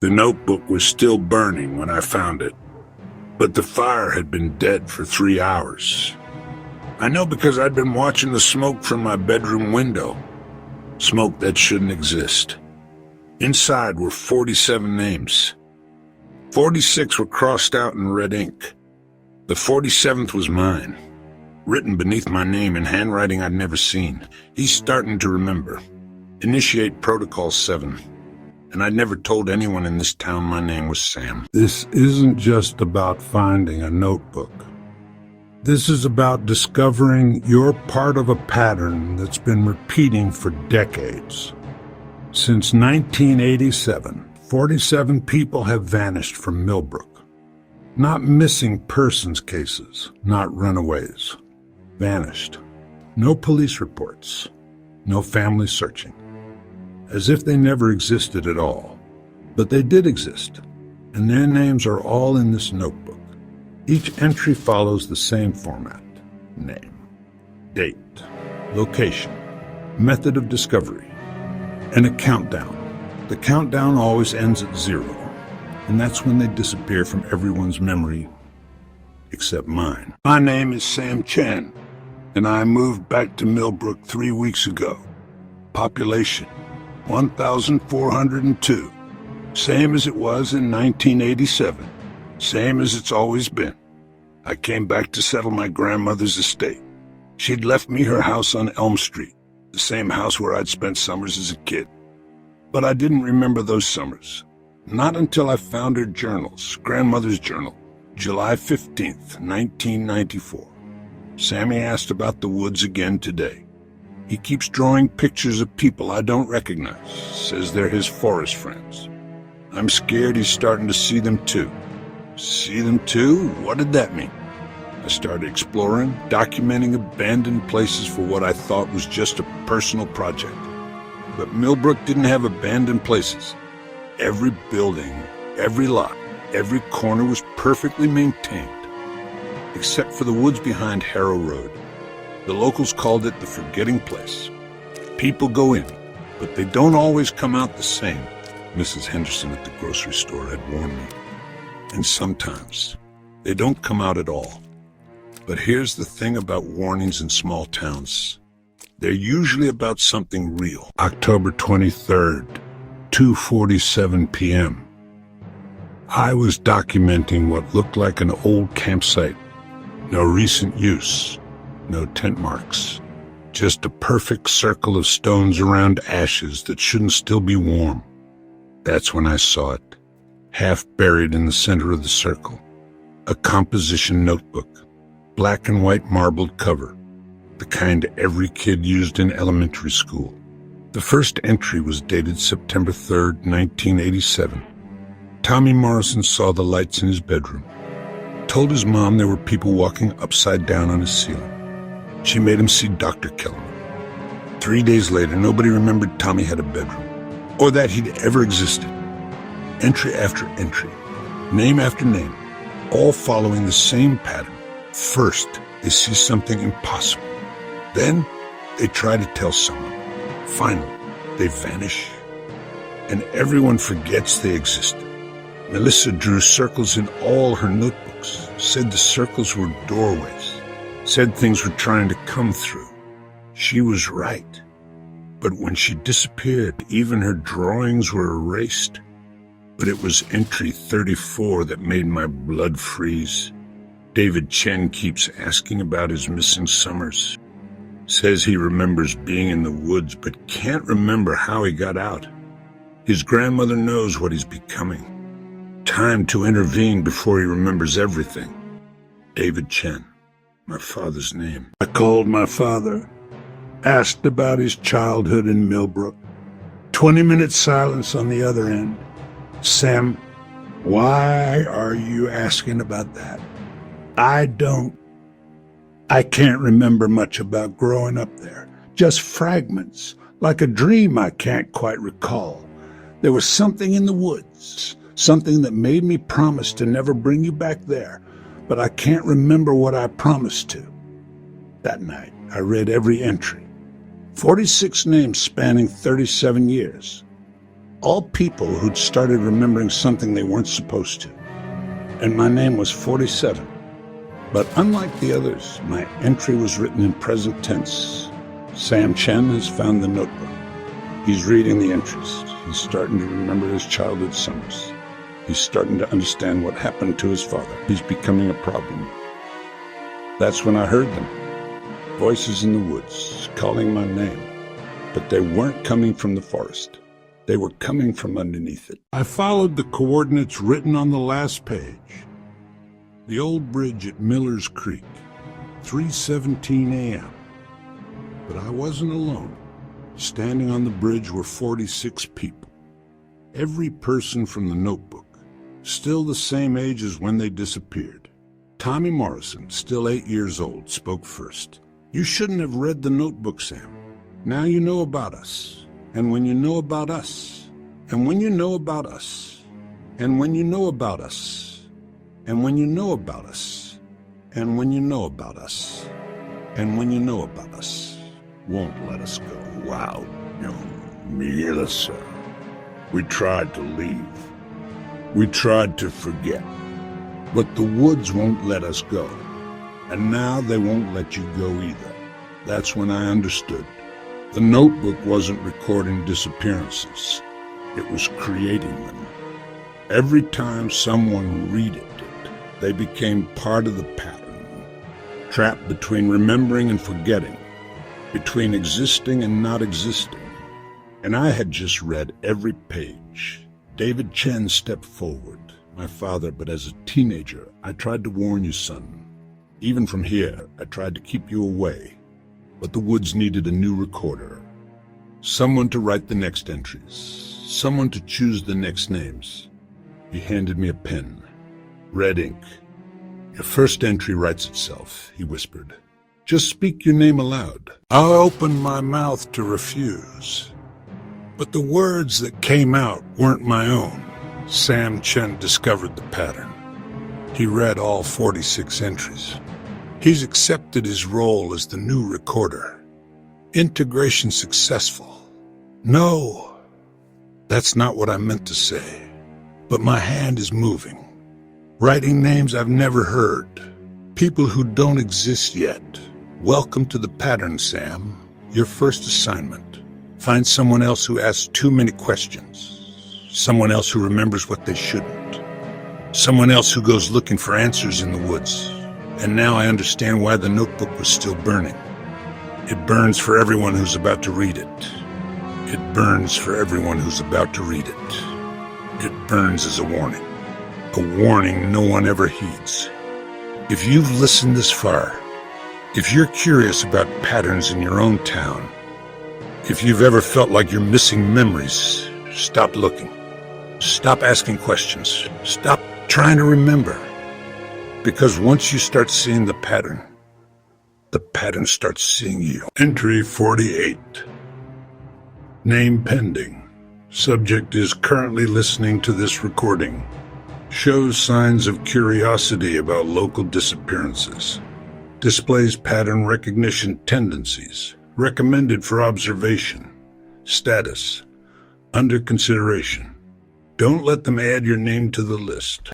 The notebook was still burning when I found it, but the fire had been dead for 3 hours. I know because I'd been watching the smoke from my bedroom window. Smoke that shouldn't exist. Inside were 47 names. 46 were crossed out in red ink. The 47th was mine, written beneath my name in handwriting I'd never seen. He's starting to remember. Initiate Protocol 7. And I'd never told anyone in this town my name was Sam. This isn't just about finding a notebook. This is about discovering you're part of a pattern that's been repeating for decades. Since 1987, 47 people have vanished from Millbrook. Not missing persons cases, not runaways. Vanished. No police reports. No family searching. As if they never existed at all. But they did exist, and their names are all in this notebook. Each entry follows the same format: name, date, location, method of discovery, and a countdown. The countdown always ends at 0, and that's when they disappear from everyone's memory, except mine. My name is Sam Chen, and I moved back to Millbrook 3 weeks ago. Population 1,402. Same as it was in 1987. Same as it's always been. I came back to settle my grandmother's estate. She'd left me her house on Elm Street, the same house where I'd spent summers as a kid. But I didn't remember those summers. Not until I found her journals, grandmother's journal, July 15th, 1994. Sammy asked about the woods again today. He keeps drawing pictures of people I don't recognize, says they're his forest friends. I'm scared he's starting to see them too. See them too? What did that mean? I started exploring, documenting abandoned places for what I thought was just a personal project. But Millbrook didn't have abandoned places. Every building, every lot, every corner was perfectly maintained, except for the woods behind Harrow Road. The locals called it the forgetting place. People go in, but they don't always come out the same. Mrs. Henderson at the grocery store had warned me. And sometimes they don't come out at all. But here's the thing about warnings in small towns. They're usually about something real. October 23rd, 2:47 p.m. I was documenting what looked like an old campsite. No recent use, no tent marks. Just a perfect circle of stones around ashes that shouldn't still be warm. That's when I saw it, half buried in the center of the circle. A composition notebook, black and white marbled cover, the kind every kid used in elementary school. The first entry was dated September 3rd, 1987. Tommy Morrison saw the lights in his bedroom. Told his mom there were people walking upside down on his ceiling. She made him see Dr. Kellerman. 3 days later, nobody remembered Tommy had a bedroom, or that he'd ever existed. Entry after entry, name after name, all following the same pattern. First, they see something impossible. Then, they try to tell someone. Finally, they vanish, and everyone forgets they existed. Melissa drew circles in all her notebooks, said the circles were doorways, said things were trying to come through. She was right. But when she disappeared, even her drawings were erased. But it was entry 34 that made my blood freeze. David Chen keeps asking about his missing summers. Says he remembers being in the woods, but can't remember how he got out. His grandmother knows what he's becoming. Time to intervene before he remembers everything. David Chen, my father's name. I called my father, asked about his childhood in Millbrook. 20-minute silence on the other end. Sam, why are you asking about that? I can't remember much about growing up there. Just fragments, like a dream I can't quite recall. There was something in the woods, something that made me promise to never bring you back there, but I can't remember what I promised to. That night, I read every entry. 46 names spanning 37 years. All people who'd started remembering something they weren't supposed to. And my name was 47. But unlike the others, my entry was written in present tense. Sam Chen has found the notebook. He's reading the entries. He's starting to remember his childhood summers. He's starting to understand what happened to his father. He's becoming a problem. That's when I heard them. Voices in the woods, calling my name. But they weren't coming from the forest. They were coming from underneath it. I followed the coordinates written on the last page. The old bridge at Miller's Creek, 3:17 a.m. But I wasn't alone. Standing on the bridge were 46 people. Every person from the notebook, still the same age as when they disappeared. Tommy Morrison, still 8 years old, spoke first. "You shouldn't have read the notebook, Sam. Now you know about us. And when you know about us, and when you know about us, and when you know about us, and when you know about us, and when you know about us, and when you know about us, won't let us go." Wow, no, me either, sir. We tried to leave. We tried to forget. But the woods won't let us go. And now they won't let you go either. That's when I understood. The notebook wasn't recording disappearances. It was creating them. Every time someone read it, they became part of the pattern. Trapped between remembering and forgetting. Between existing and not existing. And I had just read every page. David Chen stepped forward, my father, but as a teenager, I tried to warn you, son. Even from here, I tried to keep you away. But the woods needed a new recorder. Someone to write the next entries. Someone to choose the next names. He handed me a pen. Red ink. "Your first entry writes itself," he whispered. "Just speak your name aloud." I opened my mouth to refuse. But the words that came out weren't my own. Sam Chen discovered the pattern. He read all 46 entries. He's accepted his role as the new recorder. Integration successful. No, that's not what I meant to say. But my hand is moving. Writing names I've never heard. People who don't exist yet. Welcome to the pattern, Sam. Your first assignment. Find someone else who asks too many questions. Someone else who remembers what they shouldn't. Someone else who goes looking for answers in the woods. And now I understand why the notebook was still burning. It burns for everyone who's about to read it. It burns for everyone who's about to read it. It burns as a warning. A warning no one ever heeds. If you've listened this far, if you're curious about patterns in your own town, if you've ever felt like you're missing memories, stop looking. Stop asking questions. Stop trying to remember. Because once you start seeing the pattern starts seeing you. Entry 48. Name pending. Subject is currently listening to this recording. Shows signs of curiosity about local disappearances. Displays pattern recognition tendencies. Recommended for observation. Status. Under consideration. Don't let them add your name to the list.